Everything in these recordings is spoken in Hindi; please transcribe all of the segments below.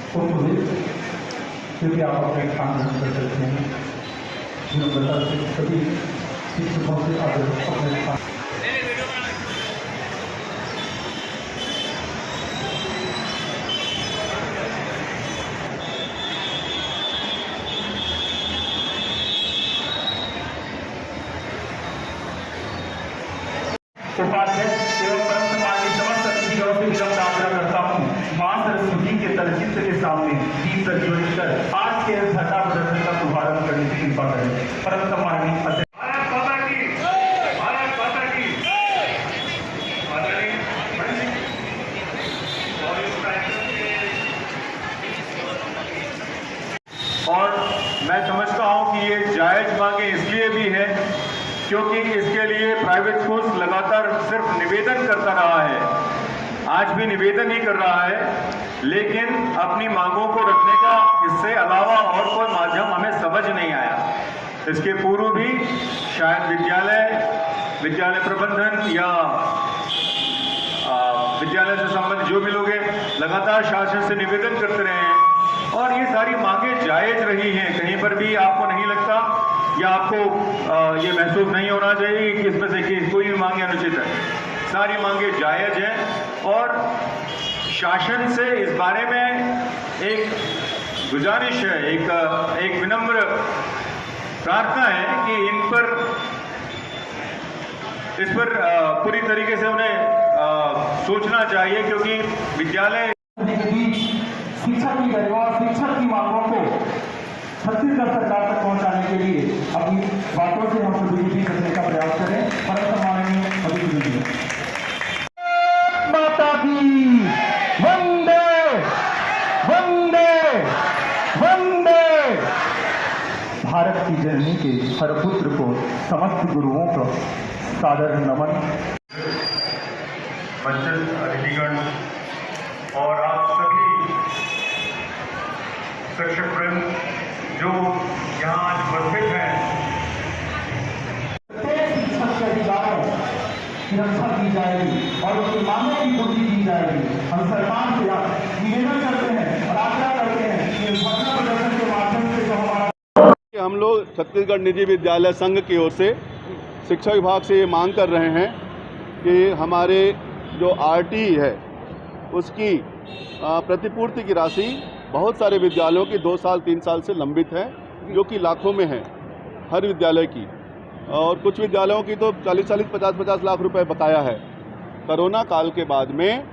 क्योंकि आप अपने काम नहीं कर सकते हैं, सभी शिक्षकों से अपने काम उपाध्यक्ष एवं परम समाज के समस्त अतिथियों से विनम्र आग्रह करता हूँ, मां सरस्वती के तलचित्र के सामने दीप प्रज्वलित कर आज के इस झंडा प्रदर्शन का शुभारंभ करने की कृपा करें। परम सम्माननीय अध्यक्ष और मैं समझता हूँ कि ये जायज मांगे इसलिए भी है क्योंकि इसके लिए प्राइवेट स्कूल लगातार सिर्फ निवेदन करता रहा है, आज भी निवेदन ही कर रहा है, लेकिन अपनी मांगों को रखने का इससे अलावा और कोई माध्यम हमें समझ नहीं आया। इसके पूर्व भी शायद विद्यालय प्रबंधन या विद्यालय से संबंधित जो भी लोग हैं लगातार शासन से निवेदन करते रहे हैं और ये सारी मांगे जायज रही हैं। कहीं पर भी आपको नहीं लगता या आपको ये महसूस नहीं होना चाहिए कि इसमें से कि कोई भी मांगे अनुचित है, सारी मांगे जायज हैं और शासन से इस बारे में एक गुजारिश है, एक विनम्र प्रार्थना है कि इस पर पूरी तरीके से उन्हें सोचना चाहिए, क्योंकि विद्यालय शिक्षक की गरिमा और शिक्षक की मांगों को छत्तीसगढ़ सरकार तक पहुंचाने के लिए अपनी बातों से हम सभी की करने का प्रयास करें। परम सम्माननीय अतिथि माता की वंदे वंदे वंदे। भारत की जननी के हर पुत्र को समस्त गुरुओं का सादर नमन। मंच अतिथिगण और आप सभी शिक्षक वृंद जो यहाँ आज उपस्थित हैं, शिक्षक के अधिकारों की रक्षा की जाएगी और उसकी मांगों की पूर्ति की जाएगी। हम सरकार से निवेदन करते हैं और आग्रह करते हैं कि धरना प्रदर्शन के माध्यम से जो हमारा हम लोग छत्तीसगढ़ निजी विद्यालय संघ की ओर से शिक्षा विभाग से ये मांग कर रहे हैं कि हमारे जो आरटी है उसकी प्रतिपूर्ति की राशि बहुत सारे विद्यालयों की 2 साल 3 साल से लंबित है, जो कि लाखों में है हर विद्यालय की, और कुछ विद्यालयों की तो 40-40, 50-50 लाख रुपए बकाया है। कोरोना काल के बाद में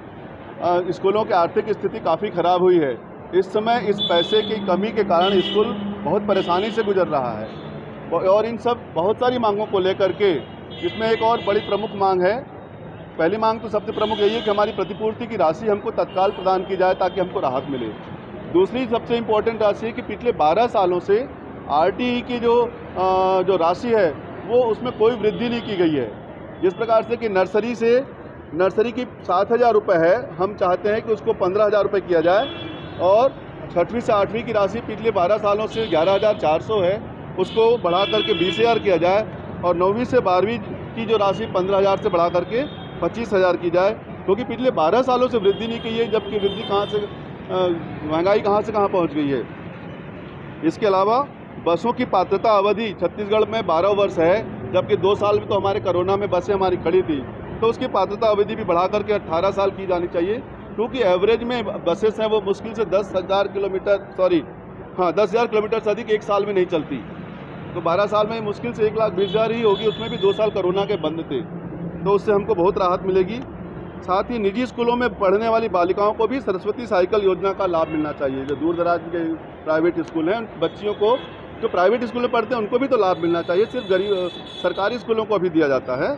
स्कूलों की आर्थिक स्थिति काफ़ी ख़राब हुई है। इस समय इस पैसे की कमी के कारण स्कूल बहुत परेशानी से गुजर रहा है और इन सब बहुत सारी मांगों को लेकर के इसमें एक और बड़ी प्रमुख मांग है। पहली मांग तो सबसे प्रमुख यही है कि हमारी प्रतिपूर्ति की राशि हमको तत्काल प्रदान की जाए ताकि हमको राहत मिले। दूसरी सबसे इम्पोर्टेंट राशि है कि पिछले 12 सालों से आरटीई की जो राशि है वो उसमें कोई वृद्धि नहीं की गई है। जिस प्रकार से कि नर्सरी की 7,000 रुपये है, हम चाहते हैं कि उसको 15,000 रुपये किया जाए और 6वीं से 8वीं की राशि पिछले 12 सालों से 11,400 है, उसको बढ़ा करके 20,000 किया जाए और 9वीं से 12वीं की जो राशि 15,000 से बढ़ा करके 25,000 की जाए, क्योंकि पिछले 12 सालों से वृद्धि नहीं की है, जबकि वृद्धि कहाँ से महंगाई कहाँ से कहाँ पहुँच गई है। इसके अलावा बसों की पात्रता अवधि छत्तीसगढ़ में 12 वर्ष है, जबकि 2 साल में तो हमारे कोरोना में बसें हमारी खड़ी थी, तो उसकी पात्रता अवधि भी बढ़ा करके 18 साल की जानी चाहिए, क्योंकि एवरेज में बसेस हैं वो मुश्किल से 10,000 किलोमीटर से अधिक एक साल में नहीं चलती। तो 12 साल में मुश्किल से 1,20,000 ही होगी, उसमें भी 2 साल कोरोना के बंद थे, तो उससे हमको बहुत राहत मिलेगी। साथ ही निजी स्कूलों में पढ़ने वाली बालिकाओं को भी सरस्वती साइकिल योजना का लाभ मिलना चाहिए। जो दूर दराज के प्राइवेट स्कूल हैं, बच्चियों को जो प्राइवेट स्कूल में पढ़ते हैं उनको भी तो लाभ मिलना चाहिए, सिर्फ गरीब सरकारी स्कूलों को भी दिया जाता है।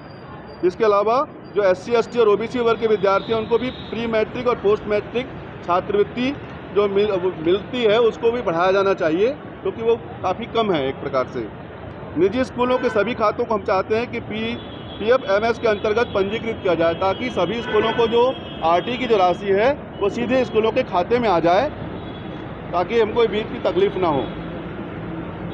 इसके अलावा जो SC ST और OBC वर्ग के विद्यार्थी हैं उनको भी प्री मैट्रिक और पोस्ट मैट्रिक छात्रवृत्ति जो मिलती है उसको भी बढ़ाया जाना चाहिए, क्योंकि वो काफ़ी कम है एक प्रकार से। निजी स्कूलों के सभी खातों को हम चाहते हैं कि PFMS के अंतर्गत पंजीकृत किया जाए, ताकि सभी स्कूलों को जो RT की जो राशि है वो सीधे स्कूलों के खाते में आ जाए, ताकि हमको बीच की तकलीफ ना हो।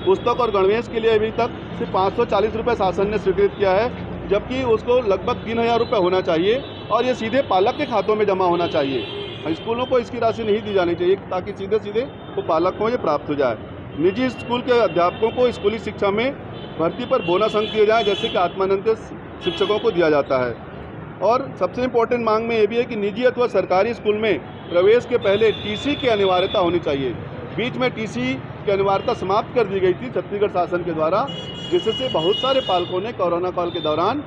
पुस्तक और गणवेश के लिए अभी तक सिर्फ 540 रुपये शासन ने स्वीकृत किया है, जबकि उसको लगभग 3,000 रुपये होना चाहिए और ये सीधे पालक के खातों में जमा होना चाहिए। स्कूलों को इसकी राशि नहीं दी जानी चाहिए ताकि सीधे सीधे वो पालक को ये प्राप्त हो जाए। निजी स्कूल के अध्यापकों को स्कूली शिक्षा में भर्ती पर बोनस अंक दिए जाए जैसे कि आत्मानंद शिक्षकों को दिया जाता है। और सबसे इम्पोर्टेंट मांग में ये भी है कि निजी अथवा सरकारी स्कूल में प्रवेश के पहले टीसी की अनिवार्यता होनी चाहिए। बीच में टीसी की अनिवार्यता समाप्त कर दी गई थी छत्तीसगढ़ शासन के द्वारा, जिससे बहुत सारे पालकों ने कोरोना काल के दौरान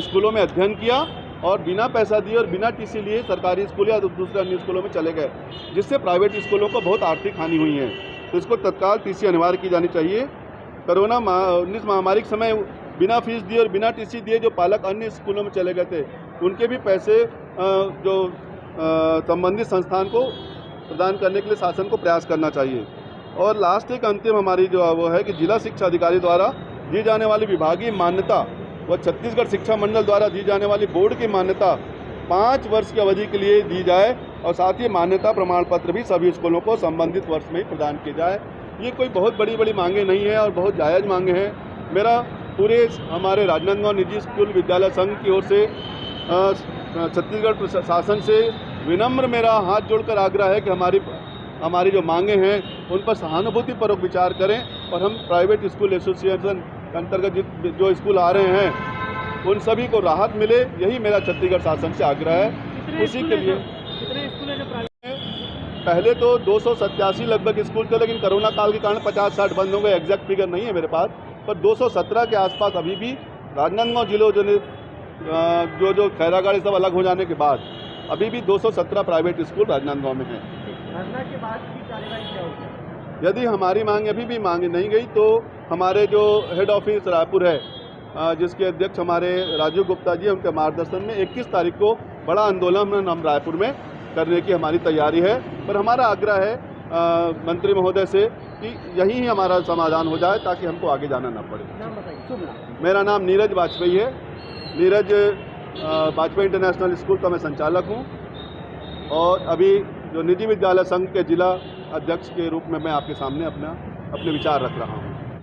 स्कूलों में अध्ययन किया और बिना पैसा दिए और बिना टीसी लिए सरकारी स्कूल या दूसरे अन्य स्कूलों में चले गए, जिससे प्राइवेट स्कूलों को बहुत आर्थिक हानि हुई है। तो इसको तत्काल टीसी अनिवार्य की जानी चाहिए। कोरोना 19 महामारी के समय बिना फीस दिए और बिना टीसी दिए जो पालक अन्य स्कूलों में चले गए थे, उनके भी पैसे जो संबंधित संस्थान को प्रदान करने के लिए शासन को प्रयास करना चाहिए। और लास्ट एक अंतिम हमारी जो वो है कि जिला शिक्षा अधिकारी द्वारा दी जाने वाली विभागीय मान्यता व छत्तीसगढ़ शिक्षा मंडल द्वारा दी जाने वाली बोर्ड की मान्यता 5 वर्ष की अवधि के लिए दी जाए और साथ ही मान्यता प्रमाण पत्र भी सभी स्कूलों को संबंधित वर्ष में ही प्रदान किए जाए। ये कोई बहुत बड़ी मांगे नहीं है और बहुत जायज़ मांगे हैं। मेरा पूरे हमारे राजनांदगांव निजी स्कूल विद्यालय संघ की ओर से छत्तीसगढ़ प्रशासन से विनम्र मेरा हाथ जोड़कर आग्रह है कि हमारी जो मांगे हैं उन पर सहानुभूतिपूर्वक विचार करें और हम प्राइवेट स्कूल एसोसिएशन के अंतर्गत जो स्कूल आ रहे हैं उन सभी को राहत मिले, यही मेरा छत्तीसगढ़ शासन से आग्रह है। उसी के लिए कितने स्कूल हैं जो प्राइवेट? पहले तो 287 लगभग स्कूल थे, लेकिन कोरोना काल के कारण 50-60 बंद हो गए। एग्जैक्ट फिगर नहीं है मेरे पास, पर 217 के आसपास अभी भी राजनांदगांव जिलों जो खैरागढ़ सब अलग हो जाने के बाद अभी भी 217 प्राइवेट स्कूल राजनांदगांव में हैं। धरना के बाद की कार्रवाई क्या होगी? यदि हमारी मांग अभी भी मांग नहीं गई तो हमारे जो हेड ऑफिस रायपुर है, जिसके अध्यक्ष हमारे राजीव गुप्ता जी, उनके मार्गदर्शन में 21 तारीख को बड़ा आंदोलन हम रायपुर में करने की हमारी तैयारी है। पर हमारा आग्रह है मंत्री महोदय से कि यही ही हमारा समाधान हो जाए ताकि हमको आगे जाना ना पड़े। नाम बताइए। शुभ नाम। मेरा नाम नीरज वाजपेयी है। नीरज वाजपेयी इंटरनेशनल स्कूल का मैं संचालक हूँ और अभी जो निजी विद्यालय संघ के जिला अध्यक्ष के रूप में मैं आपके सामने अपने विचार रख रहा हूँ।